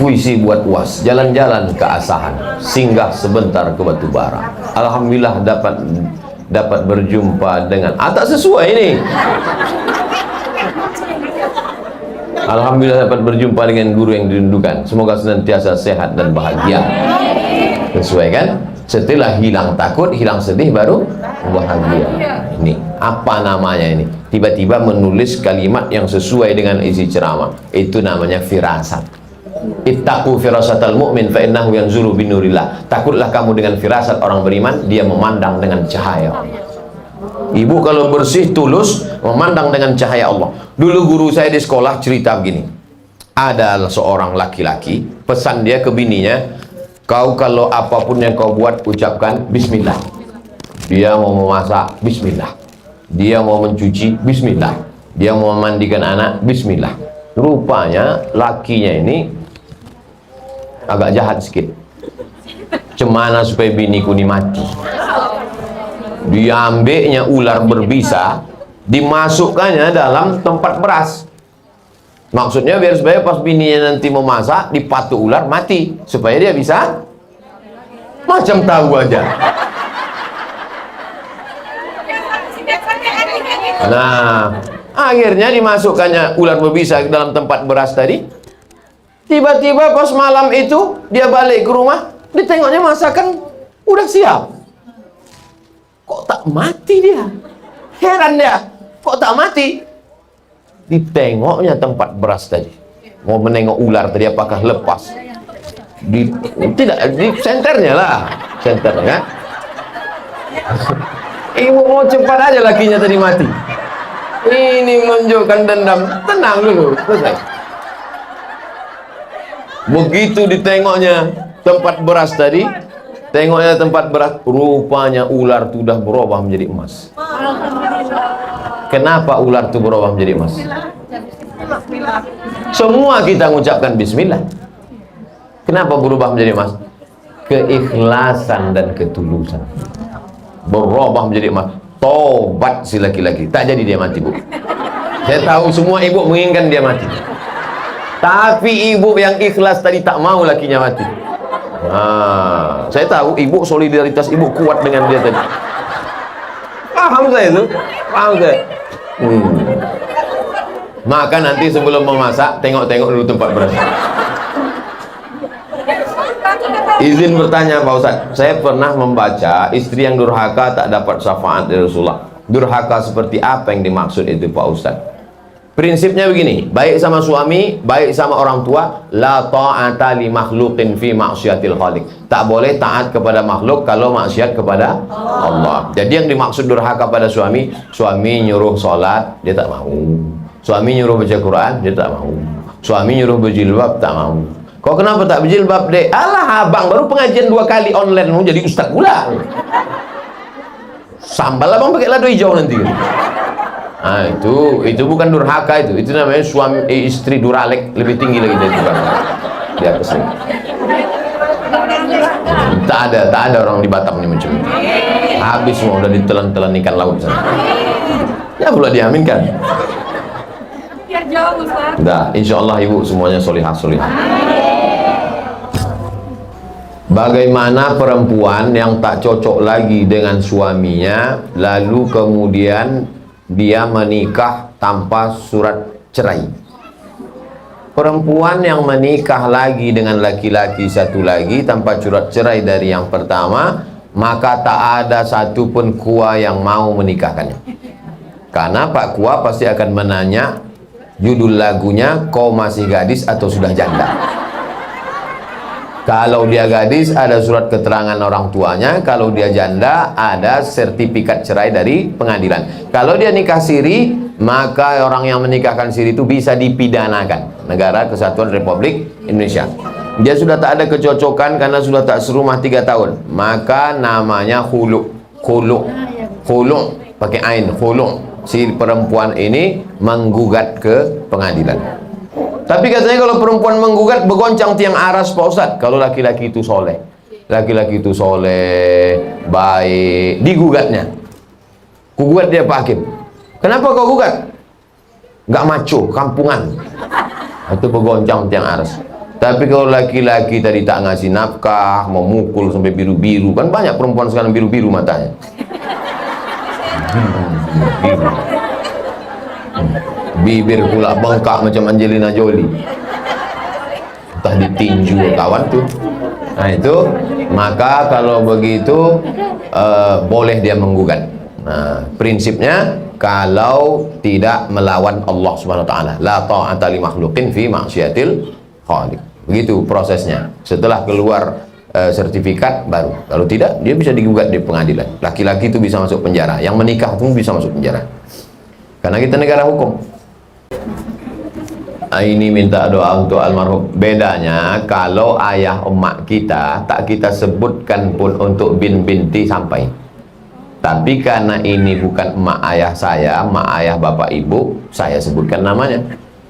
puisi buat UAS, jalan-jalan ke Asahan, singgah sebentar ke Batubara. Alhamdulillah dapat berjumpa dengan tak sesuai ini. Alhamdulillah dapat berjumpa dengan guru yang dirindukan. Semoga senantiasa sehat dan bahagia. Sesuai kan? Setelah hilang takut, hilang sedih, baru bahagia. Ini apa namanya ini? Tiba-tiba menulis kalimat yang sesuai dengan isi ceramah. Itu namanya firasat. Ittaqu firasatal mu'min fa innahu yanzuru binurillah. Takutlah kamu dengan firasat orang beriman, dia memandang dengan cahaya. Ibu kalau bersih, tulus, memandang dengan cahaya Allah. Dulu guru saya di sekolah cerita begini. Ada seorang laki-laki, pesan dia ke bininya, kau kalau apapun yang kau buat, ucapkan bismillah. Dia mau memasak, bismillah. Dia mau mencuci, bismillah. Dia mau memandikan anak, bismillah. Rupanya lakinya ini agak jahat sedikit. Cemana supaya biniku ini mati. Diambilnya ular berbisa, dimasukkannya dalam tempat beras. Maksudnya biar supaya pas bininya nanti memasak, dipatuk ular, mati. Supaya dia bisa macam tahu aja. Nah, akhirnya dimasukkannya ular berbisa ke dalam tempat beras tadi. Tiba-tiba pas malam itu dia balik ke rumah, ditengoknya masakan udah siap. Kok tak mati dia? Heran dia, kok tak mati? Ditengoknya tempat beras tadi, mau menengok ular tadi apakah lepas. Tidak, di senternya lah, senternya. Ibu mau cepat aja lakinya tadi mati. Ini menunjukkan dendam. Tenang dulu, selesai. Begitu ditengoknya tempat beras tadi, tengoknya tempat beras, rupanya ular itu sudah berubah menjadi emas. Kenapa ular itu berubah menjadi emas? Semua kita mengucapkan bismillah. Kenapa berubah menjadi emas? Keikhlasan dan ketulusan. Berubah menjadi emas. Tobat si laki-laki. Tak jadi dia mati, Bu. Saya tahu semua ibu menginginkan dia mati. Tapi ibu yang ikhlas tadi tak mau lakinya mati. Saya tahu ibu, solidaritas ibu kuat dengan dia tadi. Paham saya itu? Paham saya. Maka nanti sebelum memasak, tengok-tengok dulu tempat beras. Izin bertanya Pak Ustadz, saya pernah membaca istri yang durhaka tak dapat syafaat dari Rasulullah. Durhaka seperti apa yang dimaksud itu Pak Ustadz? Prinsipnya begini, baik sama suami, baik sama orang tua, la ta'ata li makhluqin fi maksiatil khaliq. Tak boleh taat kepada makhluk kalau maksiat kepada Allah. Jadi yang dimaksud durhaka pada suami, suami nyuruh sholat, dia tak mau. Suami nyuruh baca Quran, dia tak mau. Suami nyuruh berjilbab, tak mau. Kau kenapa tak berjilbab, dek? Alah abang, baru pengajian 2 kali online, mau jadi ustaz pula. Sambal abang pakai lado hijau nanti. Nah, itu bukan durhaka itu namanya suami istri duralek, lebih tinggi lagi dari durhaka. Di atas ini. Tak ada orang di Batam ini macam itu. Habis semua udah ditelan-telan ikan laut sana. Ya pula diaminkan. Biar jauh, Ustaz. Dah, insyaallah ibu semuanya solihah. Bagaimana perempuan yang tak cocok lagi dengan suaminya, lalu kemudian dia menikah tanpa surat cerai? Perempuan yang menikah lagi dengan laki-laki satu lagi tanpa surat cerai dari yang pertama, maka tak ada satupun kua yang mau menikahkannya. Karena Pak Kua pasti akan menanya judul lagunya, kau masih gadis atau sudah janda? Kalau dia gadis, ada surat keterangan orang tuanya. Kalau dia janda, ada sertifikat cerai dari pengadilan. Kalau dia nikah siri, maka orang yang menikahkan siri itu bisa dipidanakan. Negara Kesatuan Republik Indonesia. Dia sudah tak ada kecocokan karena sudah tak serumah 3 tahun. Maka namanya khulu. Pakai ain, khulu. Si perempuan ini menggugat ke pengadilan. Tapi katanya kalau perempuan menggugat bergoncang tiang aras Pak Ustadz. Kalau laki-laki itu soleh, baik, digugatnya. Kugugat dia Pak Hakim. Kenapa kau gugat? Nggak maco, kampungan. Itu bergoncang tiang aras. Tapi kalau laki-laki tadi tak ngasih nafkah, memukul sampai biru-biru, kan banyak perempuan sekarang biru-biru matanya. Biru. Bibir pula bengkak macam Angelina Jolie. Entah ditinju kawan tuh. Nah itu, maka kalau begitu boleh dia menggugat. Nah, prinsipnya kalau tidak melawan Allah Subhanahu wa taala, la ta'ata li makhluqin fi ma'siyatil khaliq. Begitu prosesnya. Setelah keluar sertifikat baru. Kalau tidak, dia bisa digugat di pengadilan. Laki-laki itu bisa masuk penjara, yang menikah pun bisa masuk penjara. Karena kita negara hukum. Ini minta doa untuk almarhum. Bedanya kalau ayah emak kita tak kita sebutkan pun untuk binti sampai. Tapi karena ini bukan emak ayah saya, emak ayah bapak ibu, saya sebutkan namanya.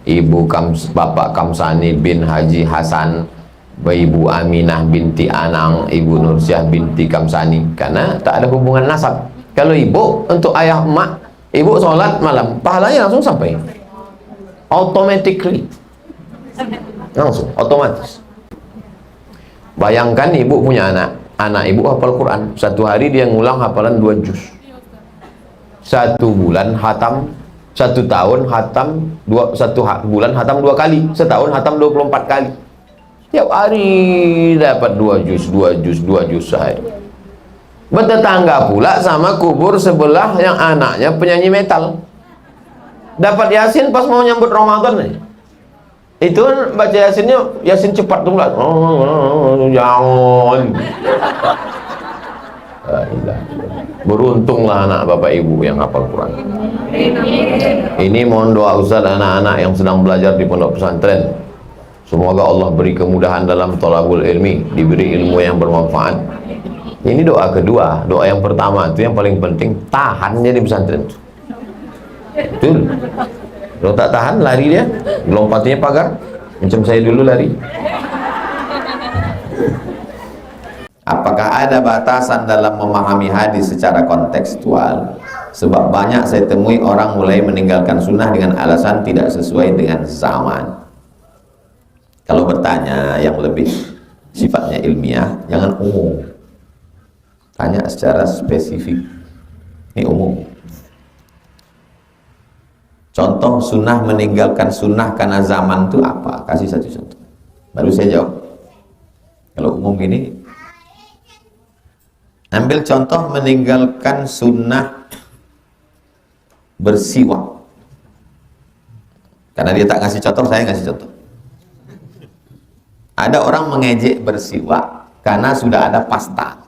Bapak Kamsani bin Haji Hasan, Ibu Aminah binti Anang, Ibu Nursyah binti Kamsani, karena tak ada hubungan nasab. Kalau ibu untuk ayah emak, ibu sholat malam, pahalanya langsung sampai. Automatically. Langsung, otomatis. Bayangkan ibu punya anak ibu hafal Quran, satu hari dia ngulang hafalan 2 juz, 1 bulan hatam, 1 tahun hatam 1 bulan hatam 2 kali, setahun hatam 24 kali, tiap hari dapat 2 juz sehari. Bertetangga pula sama kubur sebelah yang anaknya penyanyi metal, dapat yasin pas mau nyambut Ramadan nih. Itu baca yasinnya, yasin cepat tuh lah. Jangan. Beruntunglah anak bapak ibu yang hafal Quran. Ini mohon doa Ustaz anak-anak yang sedang belajar di pondok pesantren. Semoga Allah beri kemudahan dalam thalabul ilmi, diberi ilmu yang bermanfaat. Ini doa kedua. Doa yang pertama itu yang paling penting, tahan jadi pesantren. Betul. Kalau tak tahan, lari dia, lompatnya pagar, macam saya dulu lari. Apakah ada batasan dalam memahami hadis secara kontekstual? Sebab banyak saya temui orang mulai meninggalkan sunnah dengan alasan tidak sesuai dengan zaman. Kalau bertanya yang lebih sifatnya ilmiah, jangan umum. Tanya secara spesifik. Ini umum. Contoh sunnah meninggalkan sunnah karena zaman itu apa? Kasih satu contoh. Baru saya jawab. Kalau umum gini, ambil contoh meninggalkan sunnah bersiwak. Karena dia tak ngasih contoh, saya ngasih contoh. Ada orang mengejek bersiwak karena sudah ada pasta.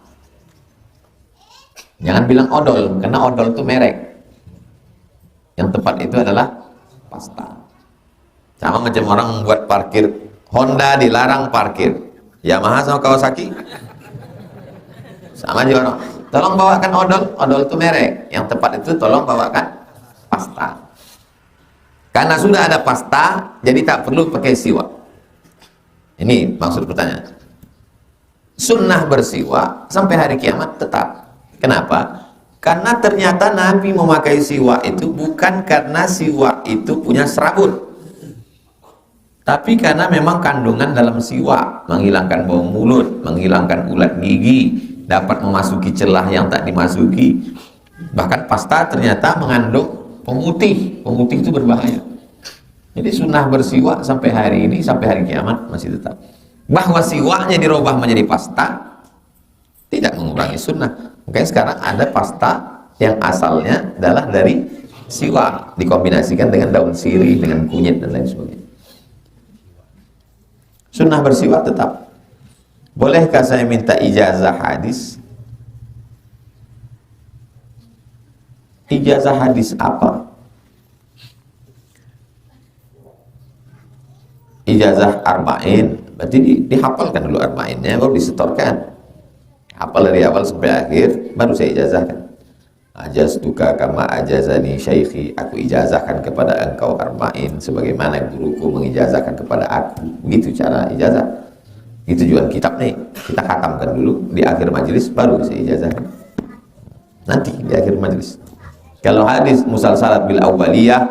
Jangan bilang odol, karena odol itu merek. Yang tepat itu adalah pasta. Sama macam orang buat parkir, Honda dilarang parkir, Yamaha sama Kawasaki sama aja orang. Tolong bawakan odol, odol itu merek. Yang tepat itu tolong bawakan pasta. Karena sudah ada pasta, jadi tak perlu pakai siwak. Ini maksud pertanyaan. Sunnah bersiwak sampai hari kiamat tetap. Kenapa? Karena ternyata Nabi memakai siwak itu bukan karena siwak itu punya serabut, tapi karena memang kandungan dalam siwak menghilangkan bau mulut, menghilangkan ulat gigi, dapat memasuki celah yang tak dimasuki. Bahkan pasta ternyata mengandung pemutih. Pemutih itu berbahaya. Jadi sunnah bersiwak sampai hari ini, sampai hari kiamat masih tetap. Bahwa siwaknya dirubah menjadi pasta tidak mengurangi sunnah. Makanya sekarang ada pasta yang asalnya adalah dari siwak dikombinasikan dengan daun sirih, dengan kunyit dan lain sebagainya. Sunnah bersiwak tetap. Bolehkah saya minta ijazah hadis? Ijazah hadis apa? Ijazah arba'in, berarti dihafalkan dulu arba'innya, baru disetorkan. Hafal dari awal sampai akhir, baru saya ijazahkan. Ajaztuka kama ajazani syaikhi, aku ijazahkan kepada engkau arba'in sebagaimana guruku mengijazahkan kepada aku. Begitu cara ijazah. Itu tujuan kitab nih, kita khatamkan dulu di akhir majelis, baru saya ijazahkan. Nanti di akhir majelis. Kalau hadis musalsalat bil awwaliyah,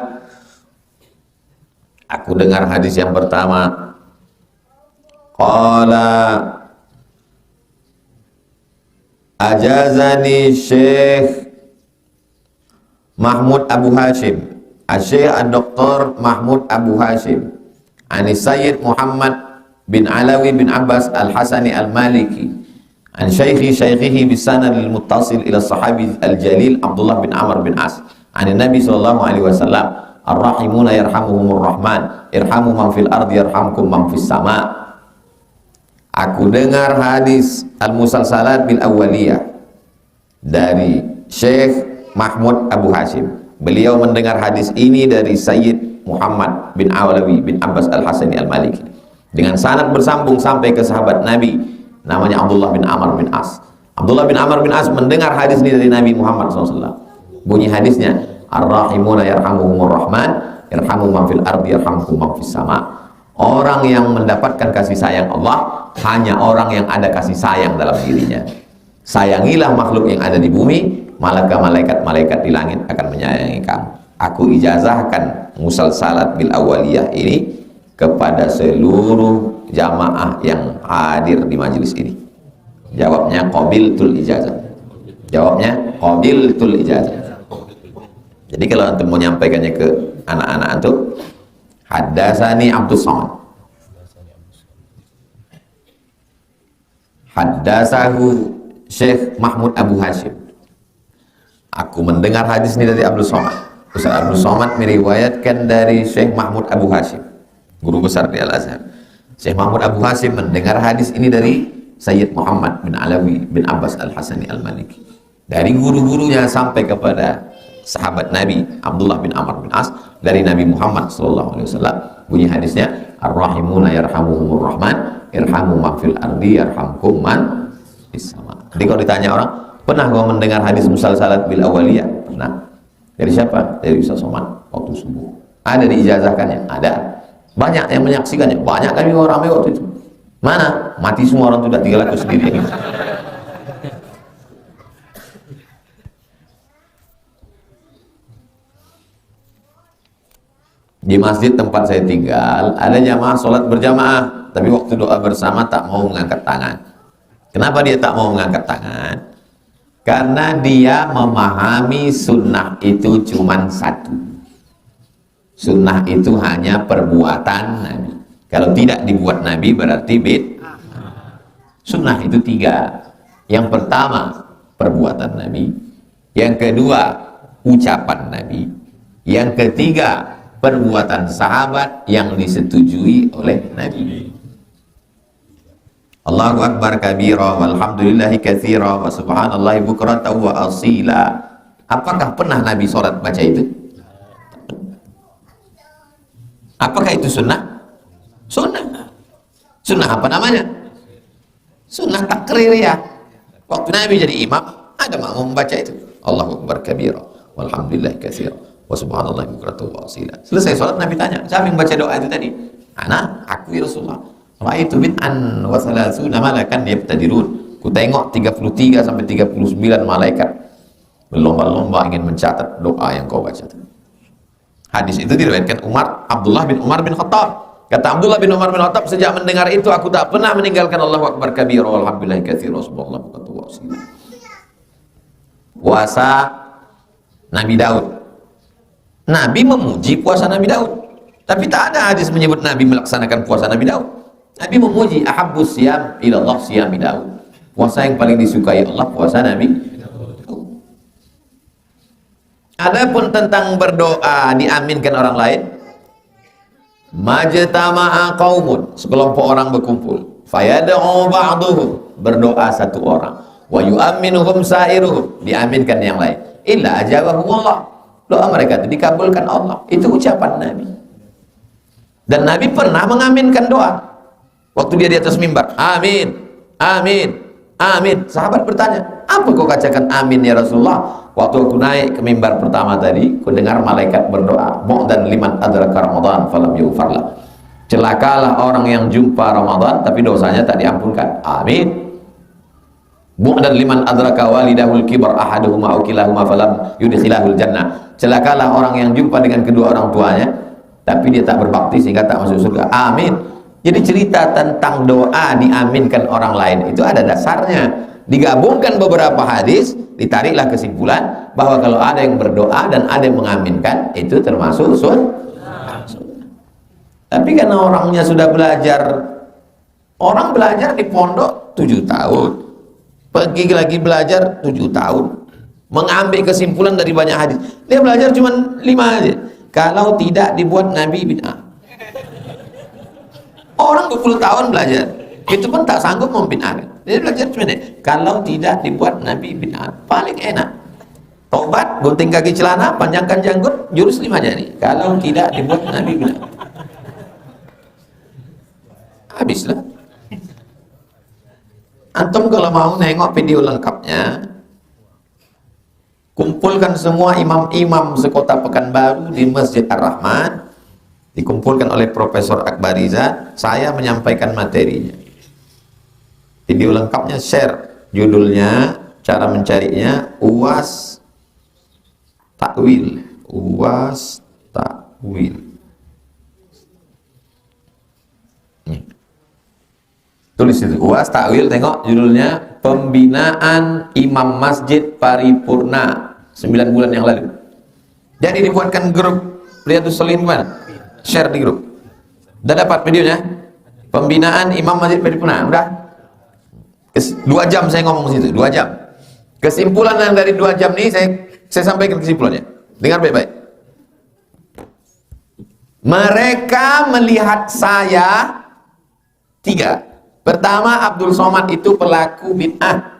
aku dengar hadis yang pertama Qala ajazani Syekh Mahmud Abu Hashim, Syekh Dr. Mahmud Abu Hashim, Ani Sayyid Muhammad bin Alawi bin Abbas Al-Hasani Al-Maliki, an syaihihi bisanad al-muttasil ila sahabi al-jalil Abdullah bin Amr bin As, an Nabi sallallahu alaihi wasallam, ar-rahimuna yarhamuhumur rahman, irhamu man fil ardi yarhamkum man fis sama. Aku dengar hadis al-musalsalat bil awwaliyah dari Syekh Mahmud Abu Hashim. Beliau mendengar hadis ini dari Sayyid Muhammad bin Alawi bin Abbas Al-Hasani Al-Maliki dengan sanad bersambung sampai ke sahabat Nabi namanya Abdullah bin Amr bin As. Abdullah bin Amr bin As mendengar hadis ini dari Nabi Muhammad SAW. Bunyi hadisnya, ar-rahimuna yarhamuhumur rahman, irhamu man fil ardi yarhamkum man fis sama. Orang yang mendapatkan kasih sayang Allah hanya orang yang ada kasih sayang dalam dirinya. Sayangilah makhluk yang ada di bumi, maka malaikat-malaikat di langit akan menyayangi kamu. Aku ijazahkan musalsalat bil awaliyah ini kepada seluruh jamaah yang hadir di majelis ini. Jawabnya qabiltul ijazah. Jawabnya qabiltul ijazah. Jadi kalau antum mau nyampaikannya ke anak-anak antum, haddasani Abdus Somad, haddasahu Syekh Mahmud Abu Hashim. Aku mendengar hadis ini dari Abdul Somad. Ustaz Abdul Somad meriwayatkan dari Syekh Mahmud Abu Hashim, guru besar di Al-Azhar. Syekh Mahmud Abu Hashim mendengar hadis ini dari Sayyid Muhammad bin Alawi bin Abbas Al-Hasani Al-Maliki, dari guru-gurunya sampai kepada sahabat Nabi Abdullah bin Amr bin As, dari Nabi Muhammad SAW. Bunyi hadisnya, ar-rahimuna yarhamuhumur rahman, irhamu man fil ardi yarhamkum man fis sama. Jadi kalau ditanya orang, pernah kau mendengar hadis musalsalat bil awaliyah? Pernah. Dari siapa? Dari Ustaz Somad waktu subuh. Ada diijazahkannya? Ada. Banyak yang menyaksikannya, banyak kami orang ramai waktu itu. Mana? Mati semua orang, sudah tinggal aku sendiri. Di masjid tempat saya tinggal ada jamaah sholat berjamaah, tapi waktu doa bersama tak mau mengangkat tangan. Kenapa dia tak mau mengangkat tangan? Karena dia memahami sunnah itu cuma satu. Sunnah itu hanya perbuatan Nabi. Kalau tidak dibuat Nabi berarti bid'ah. Sunnah itu tiga. Yang pertama perbuatan Nabi, yang kedua ucapan Nabi, yang ketiga perbuatan sahabat yang disetujui oleh Nabi. Allahu Akbar kabira walhamdulillahi katsira wa subhanallahi bukratan wa asila. Apakah pernah Nabi sholat baca itu? Apakah itu sunnah? Sunnah. Sunnah apa namanya? Sunnah takririyah. Waktu Nabi jadi imam, ada makmum membaca itu. Allahu Akbar kabira walhamdulillahi katsira wa subhanallahi bukratan wa asila. Selesai sholat Nabi tanya, siapa yang baca doa itu tadi? Ana, aku ya Rasulullah. Ra'aitu bid'an wa salasuna malakan yabtadirun. Ku tengok 33 sampai 39 malaikat berlomba-lomba ingin mencatat doa yang kau baca. Hadis itu diriwayatkan Abdullah bin Umar bin Khattab. Kata Abdullah bin Umar bin Khattab, sejak mendengar itu aku tak pernah meninggalkan Allahu Akbar kabira walhamdulillahi katsira subhanallah bukratan wa asila. Puasa Nabi Daud. Nabi memuji puasa Nabi Daud, tapi tak ada hadis menyebut Nabi melaksanakan puasa Nabi Daud. Nabi memuji ahabbus siyam ilallah siyami Daud. Puasa yang paling disukai Allah puasa Nabi Daud. Adapun tentang berdoa diaminkan orang lain, majtama'a qaumun, sekelompok orang berkumpul, fayad'u ba'duhum, berdoa satu orang, wa yu'minuhum sa'iruhum, diaminkan yang lain, illa ajabahumullah, doa mereka itu dikabulkan Allah. Itu ucapan Nabi. Dan Nabi pernah mengaminkan doa waktu dia di atas mimbar, amin, amin, amin. Sahabat bertanya, apa kau katakan amin ya Rasulullah? Waktu aku naik ke mimbar pertama tadi, ku dengar malaikat berdoa, mu'dan liman adraka Ramadan falam yughfarlah. Celakalah orang yang jumpa Ramadan tapi dosanya tak diampunkan. Amin. Mu'dan liman adraka walidahul kibar ahaduhuma aw kilahuma falam yudkhilahul jannah. Celakalah orang yang jumpa dengan kedua orang tuanya tapi dia tak berbakti sehingga tak masuk surga. Amin. Jadi cerita tentang doa diaminkan orang lain itu ada dasarnya. Digabungkan beberapa hadis, ditariklah kesimpulan bahwa kalau ada yang berdoa dan ada yang mengaminkan, itu termasuk sunnah. Tapi karena orangnya sudah belajar, orang belajar di pondok 7 tahun, pergi lagi belajar 7 tahun, mengambil kesimpulan dari banyak hadis. Dia belajar cuma 5 aja. Kalau tidak dibuat Nabi bid'ah. Orang 20 tahun belajar, itu pun tak sanggup membid'ahkan. Dia belajar cuma ini. Kalau tidak dibuat Nabi bid'ah, paling enak. Tobat, gunting kaki celana, panjangkan janggut, jurus 5 jari. Kalau tidak dibuat Nabi bid'ah, habislah. Antum kalau mau nengok video lengkapnya, kumpulkan semua imam-imam sekota Pekanbaru di Masjid Ar-Rahman, dikumpulkan oleh Profesor Akbariza. Saya menyampaikan materinya, video lengkapnya share, judulnya, cara mencarinya, UAS Takwil. UAS Takwil. Tulis itu, UAS Takwil, tengok judulnya, Pembinaan Imam Masjid Paripurna 9 bulan yang lalu. Jadi dibuatkan grup Riyadhus Shalihin mana? Share di grup. Udah dapat videonya? Pembinaan Imam Masjid Paripurna, udah? 2 jam saya ngomong situ, 2 jam. Kesimpulan yang dari 2 jam ini saya sampaikan kesimpulannya. Dengar baik-baik. Mereka melihat saya 3. Pertama, Abdul Somad itu pelaku bid'ah.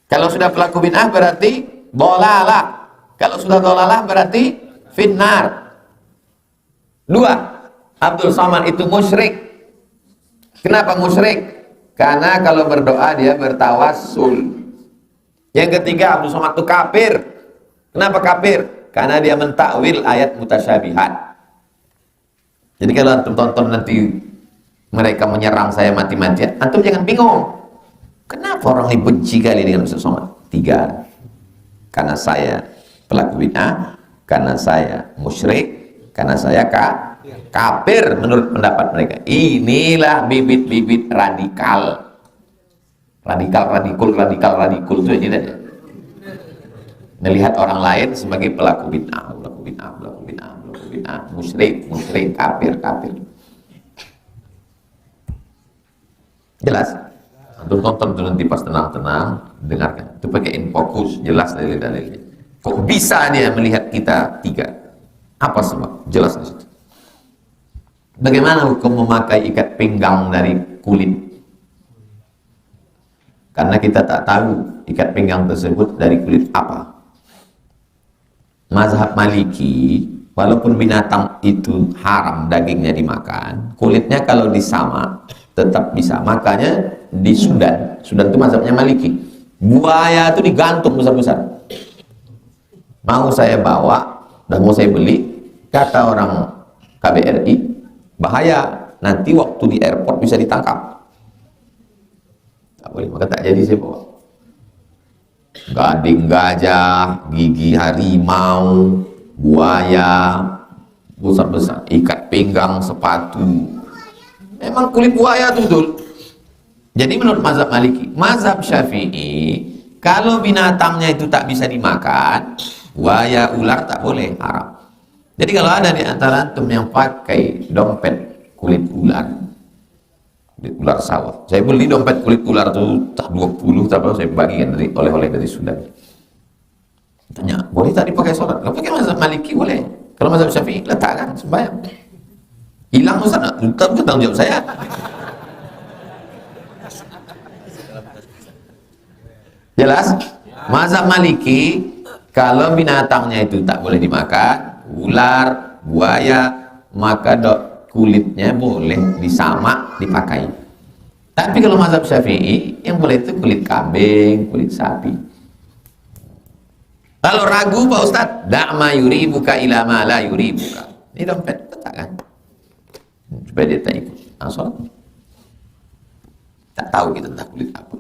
Kalau sudah pelaku bid'ah berarti dolalah. Kalau sudah dolalah berarti finnar. 2, Abdul Somad itu musyrik. Kenapa musyrik? Karena kalau berdoa dia bertawassul. Yang ketiga, Abdul Somad itu kafir. Kenapa kafir? Karena dia mentakwil ayat mutasyabihat. Jadi kalau antum tonton nanti mereka menyerang saya mati-matian, antum jangan bingung. Kenapa orang ini benci kali dengan Abdul Somad? 3. Karena saya pelaku bid'ah, karena saya musyrik, karena saya kafir menurut pendapat mereka. Inilah bibit-bibit radikal. Radikul itu aja. Melihat orang lain sebagai pelaku bid'ah, musyrik, kafir. Jelas? Antum tonton itu nanti pas tenang-tenang, dengarkan. Itu pakai infokus, jelas dalil-dalilnya. Kok bisa dia melihat kita 3? Apa sebab? Jelas di situ. Bagaimana hukum memakai ikat pinggang dari kulit? Karena kita tak tahu ikat pinggang tersebut dari kulit apa. Mazhab Maliki, walaupun binatang itu haram dagingnya dimakan, kulitnya kalau disama tetap bisa. Makanya di Sudan itu mazhabnya Maliki, buaya itu digantung besar-besar. Mau saya bawa dan mau saya beli, kata orang KBRI, bahaya, nanti waktu di airport bisa ditangkap. Tak boleh, maka tak jadi saya bawa. Gading gajah, gigi harimau, buaya besar-besar, ikat pinggang, sepatu. Memang kulit buaya itu betul. Jadi menurut mazhab Maliki, mazhab Syafi'i, kalau binatangnya itu tak bisa dimakan, buaya, ular tak boleh, haram. Jadi kalau ada di antara antum yang pakai dompet kulit ular sawah, saya beli dompet kulit ular itu tak 20, tak apa, saya bagikan dari oleh-oleh dari Sudan. Tanya, boleh tak dipakai sholat? Kalau pakai mazhab Maliki boleh. Kalau mazhab Syafi'i, letakkan sembahyang. Hilang Ustaz, tetap tanggung jawab saya. Jelas? Mazhab Maliki, kalau binatangnya itu tak boleh dimakan, ular, buaya, maka kulitnya boleh disamak, dipakai. Tapi kalau mazhab Syafi'i, yang boleh itu kulit kambing, kulit sapi. Kalau ragu Pak Ustaz, da'ma yuribuka ila ma la yuribuka. Ini dompet, letakkan. Supaya dia tak ikut sholat. Tak tahu kita tentang kulit apa.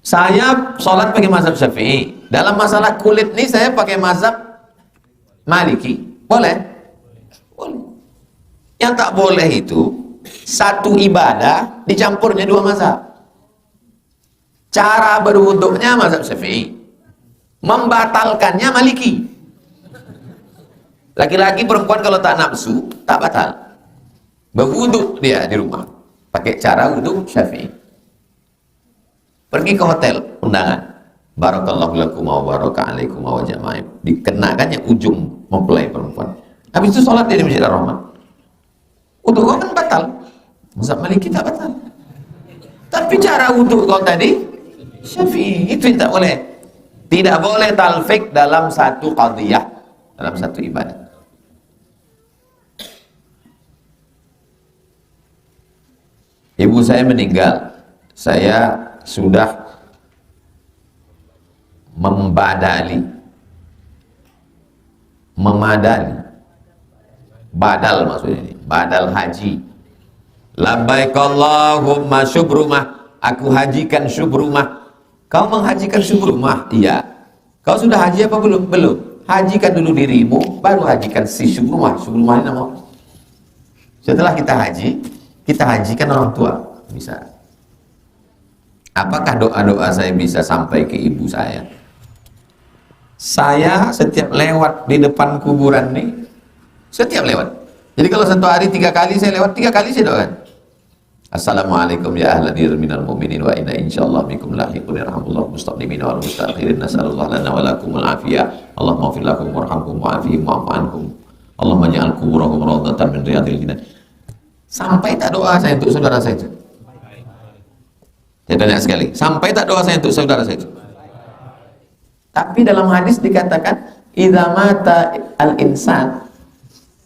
Saya sholat pakai mazhab Syafi'i. Dalam masalah kulit ini saya pakai mazhab Maliki. Boleh? Boleh. Yang tak boleh itu satu ibadah dicampurnya dua mazhab. Cara berwuduknya mazhab Syafi'i, membatalkannya Maliki. Laki-laki perempuan kalau tak nafsu tak batal, berwuduk dia di rumah pakai cara wuduk Syafi'i. Pergi ke hotel undangan, barakallahu lakum wa baraka alaikum wa jamaah, dikenakan yang ujung mempelai perempuan. Habis itu sholat dia di Masjid Ar-Rahman. Wuduk kau kan batal, mazhab Maliki tak batal. Tapi cara wuduk kau tadi Syafi'i, itu yang tak boleh. Tidak boleh talfik dalam satu qadiyah, dalam satu ibadah. Ibu saya meninggal, saya sudah memadali, badal maksudnya ini, badal haji. Labbaik Allahumma syubrumah, aku hajikan syubrumah. Kau menghajikan syubrumah? Iya. Kau sudah haji apa belum? Belum. Hajikan dulu dirimu, baru hajikan si syubrumah. Syubrumah ini nama. Setelah kita haji, kita hajikan orang tua. Bisa. Apakah doa-doa saya bisa sampai ke ibu saya? Saya setiap lewat di depan kuburan nih, setiap lewat. Jadi kalau satu hari 3 kali saya lewat, 3 kali saya doakan. Assalamualaikum ya ahla dir minal mu'minin wa inna insyaallah bikum lahiqun yarhamullahu mustaqdimin wal mustakhirin nasallallahu lana wa lakumul afiyah. Allahumma fir lakum warhamkum wa'afihim wa'fu ankum. Allahumma ja'al kuburahum rawdatan min riyadil jinan. Sampai tak doa saya untuk saudara saya itu? Saya tanya sekali, sampai tak doa saya untuk saudara saya itu? Tapi dalam hadis dikatakan idza mata al-insan,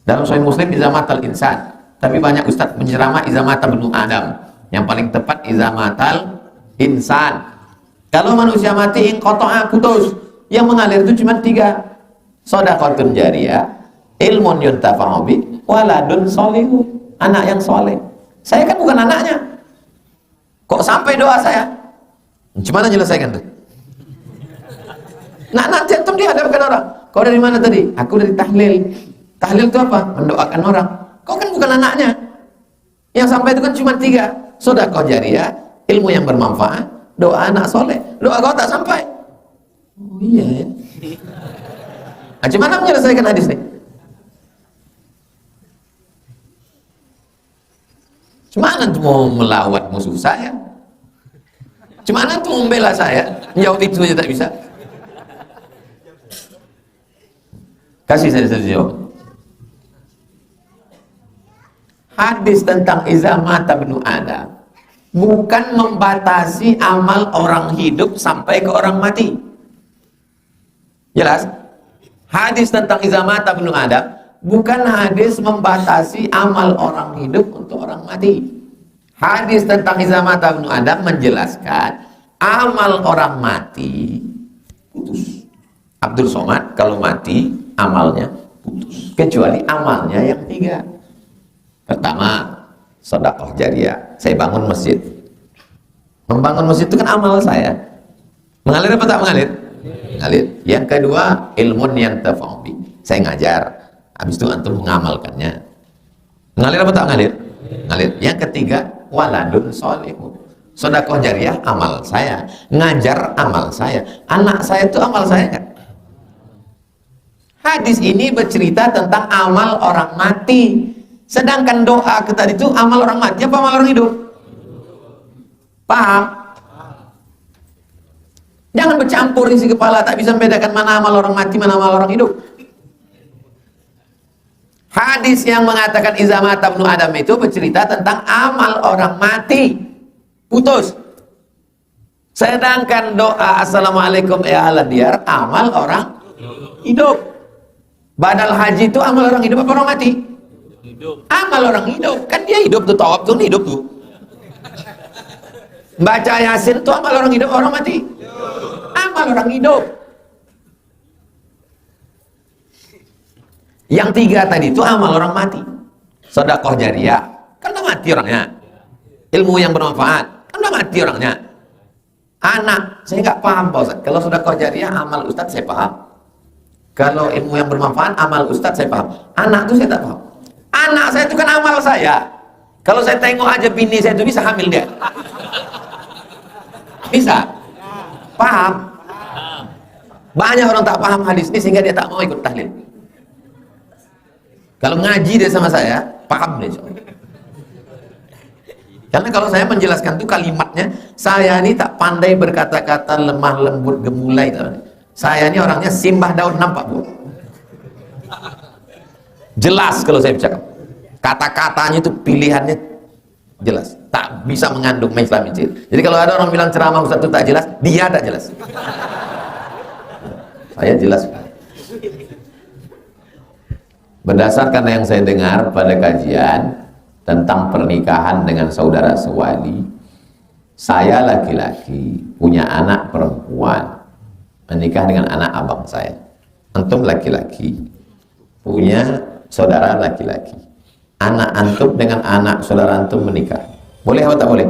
dalam Sahih Muslim idza mata al-insan. Tapi banyak ustaz menceramah idza mata ibnu Adam. Yang paling tepat idza matal insan. Kalau manusia mati inqata'a, putus. Yang mengalir itu cuma 3. Shadaqatun jariyah, ilmun yuntafa'u bi, waladun sholihu, anak yang soleh. Saya kan bukan anaknya. Kok sampai doa saya? Gimana jelaskan tuh? Nah, nanti antum dihadapkan orang. Kau dari mana tadi? Aku dari tahlil. Tahlil itu apa? Mendoakan orang. Kau kan bukan anaknya. Yang sampai itu kan cuma 3. Sedekah jariyah, ilmu yang bermanfaat, doa anak soleh. Doa kau tak sampai. Oh iya ya. Nah, gimana menyelesaikan hadis ini? Gimana tuh mau melawan musuh saya? Gimana tuh membela saya? Jawab itu aja tak bisa. Kasih saya satu jawab. Hadis tentang iza mata ibnu Adam bukan membatasi amal orang hidup sampai ke orang mati. Jelas? Hadis tentang iza mata ibnu Adam bukan hadis membatasi amal orang hidup untuk orang mati. Hadis tentang iza mata ibnu Adam menjelaskan amal orang mati putus. Abdul Somad kalau mati amalnya putus, kecuali amalnya yang 3. Pertama, sedekah jariyah. Saya bangun masjid. Membangun masjid itu kan amal saya. Mengalir apa tak mengalir? Mengalir. Yang kedua, ilmun yantafa'u bi. Saya ngajar. Habis itu antum mengamalkannya. Mengalir apa tak mengalir? Mengalir. Yang ketiga, waladun sholihun. Sedekah jariyah amal saya. Ngajar amal saya. Anak saya itu amal saya kan? Hadis ini bercerita tentang amal orang mati. Sedangkan doa kita itu amal orang mati apa amal orang hidup? Paham? Jangan bercampur isi kepala, tak bisa membedakan mana amal orang mati, mana amal orang hidup. Hadis yang mengatakan iza mata ibnu Adam itu bercerita tentang amal orang mati. Putus. Sedangkan doa assalamualaikum ya ahla diyar amal orang hidup. Badal haji itu amal orang hidup apa orang mati? Hidup. Amal orang hidup, kan dia hidup tuh, tawaf tuh hidup tuh. Baca Yasin tuh amal orang hidup, orang mati. Amal orang hidup. Yang 3 tadi itu amal orang mati. Sedekah jariyah, kan udah mati orangnya. Ilmu yang bermanfaat, kan udah mati orangnya. Anak, saya nggak paham Pak Ustaz. Kalau sedekah jariyah amal Ustaz saya paham. Kalau ilmu yang bermanfaat, amal ustadz saya paham. Anak itu saya tak paham. Anak saya itu kan amal saya. Kalau saya tengok aja bini saya itu bisa hamil dia. Bisa. Paham. Banyak orang tak paham hadis ini sehingga dia tak mau ikut tahlil. Kalau ngaji dia sama saya, paham dia. Karena kalau saya menjelaskan itu kalimatnya, saya ini tak pandai berkata-kata lemah lembut gemulai. Saya ini orangnya simbah daun nampak bu. Jelas kalau saya bercakap. Kata-katanya itu pilihannya jelas. Tak bisa mengandung Islam. Jadi kalau ada orang bilang ceramah Ustaz itu tak jelas, dia tak jelas. Saya jelas. Berdasarkan yang saya dengar pada kajian tentang pernikahan dengan saudara sewali, saya laki-laki punya anak perempuan menikah dengan anak abang saya. Antum laki-laki punya saudara laki-laki, anak antum dengan anak saudara antum menikah, boleh atau tak boleh?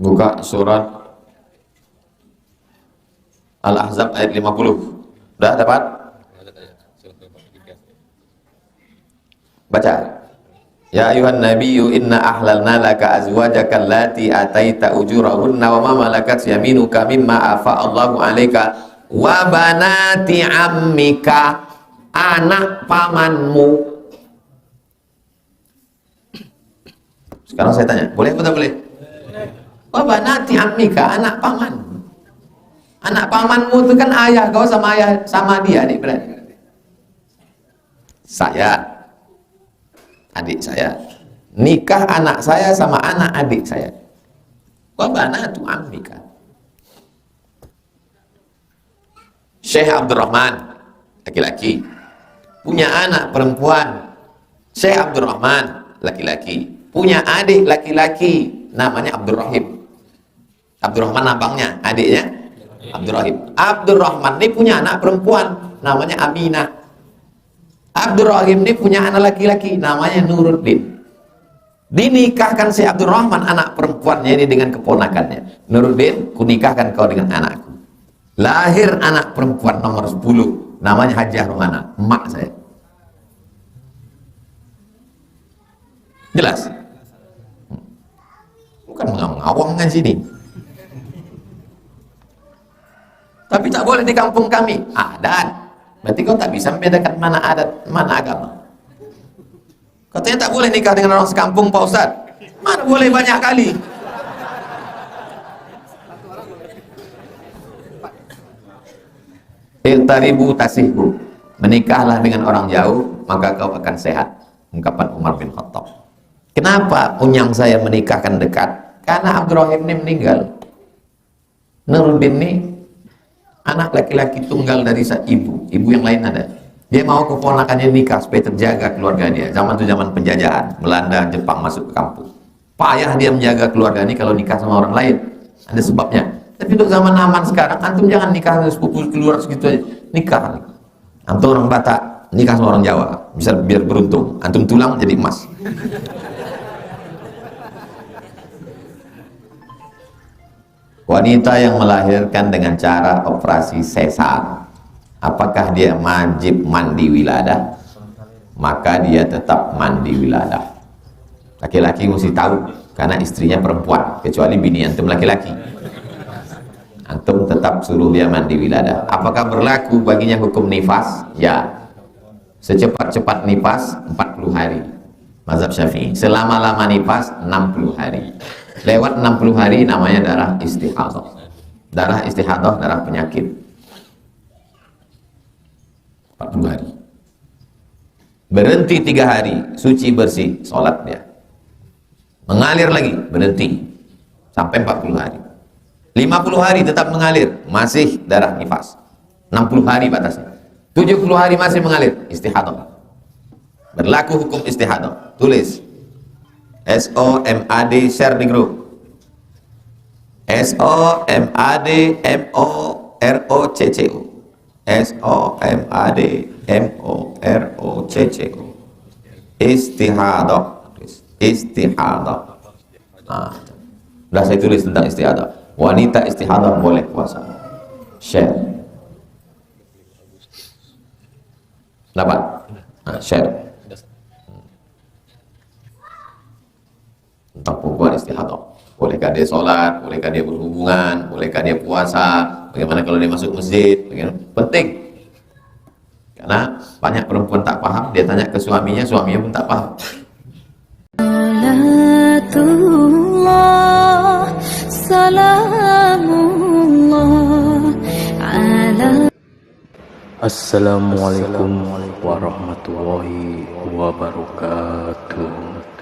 Buka surat Al-Ahzab ayat 50. Sudah dapat? Baca. Ya ayuhan nabiyyu inna ahlalna laka azwajaka allati ataita ujurahunna wa ma malakat yaminuka mimma afa Allahu 'alaika wa banati ammika, anak pamanmu. Sekarang saya tanya, boleh atau tak boleh? Wa banati ammika, anak paman. Anak pamanmu itu kan ayah kau sama ayah sama dia, adik beradik. Saya, adik saya, nikah anak saya sama anak adik saya. Wa banatu ammika. Syekh Abdurrahman laki-laki punya anak perempuan. Syekh Abdurrahman laki-laki punya adik laki-laki namanya Abdurrahim. Abdurrahman abangnya, adiknya Abdurrahim. Abdurrahman ini punya anak perempuan namanya Aminah. Abdurrahim ini punya anak laki-laki namanya Nuruddin. Dinikahkan si Abdurrahman anak perempuannya ini dengan keponakannya. Nuruddin, kunikahkan kau dengan anakku. Lahir anak perempuan nomor 10 namanya Hajah Romana, emak saya. Jelas? Bukan mengawang kan sini. Tapi tak boleh di kampung kami, adat. Berarti kau tak bisa membedakan mana adat, mana agama. Katanya tak boleh nikah dengan orang sekampung, Pak Ustaz. Mana boleh banyak kali. Iltaribu tasihbu, menikahlah dengan orang jauh, maka kau akan sehat. Ungkapan Umar bin Khattab. Kenapa unyang saya menikahkan dekat? Karena Abdurrahim ini meninggal. Nuruddin ini anak laki-laki tunggal dari ibu yang lain ada. Dia mau keponakannya nikah supaya terjaga keluarga dia. Zaman itu zaman penjajahan, Belanda, Jepang masuk ke kampung. Payah dia menjaga keluarga ini kalau nikah sama orang lain. Ada sebabnya. Tapi untuk zaman aman sekarang, antum jangan nikah dengan sepupu keluar segitu aja. Nikah. Antum orang Batak, nikah sama orang Jawa. Bisa biar beruntung. Antum tulang jadi emas. Wanita yang melahirkan dengan cara operasi sesar, apakah dia wajib mandi wiladah? Maka dia tetap mandi wiladah. Laki-laki mesti tahu, karena istrinya perempuan, kecuali bini antum laki-laki. Antum tetap suruh dia mandi wiladah. Apakah berlaku baginya hukum nifas? Ya. Secepat-cepat nifas 40 hari. Mazhab Syafi'i. Selama-lama nifas 60 hari. Lewat 60 hari namanya darah istihadah. Darah istihadah, darah penyakit. 40 hari. Berhenti 3 hari, suci bersih, sholat dia. Mengalir lagi, berhenti. Sampai 40 hari. 50 hari tetap mengalir, masih darah nifas. 60 hari batasnya. 70 hari masih mengalir, istihadah. Berlaku hukum istihadah. Tulis. SOMAD, share di grup. SOMADMOROCCU. SOMADMOROCCU. Istihadah. Istihadah. Nah, udah saya tulis tentang istihadah. Wanita istihadah boleh puasa. Share. Dapat? Nah, share. Tentang perempuan istihadah. Bolehkah dia sholat? Bolehkah dia berhubungan? Bolehkah dia puasa? Bagaimana kalau dia masuk masjid? Bagaimana? Penting. Karena banyak perempuan tak paham, dia tanya ke suaminya, suaminya pun tak paham. Assalamualaikum warahmatullahi wabarakatuh.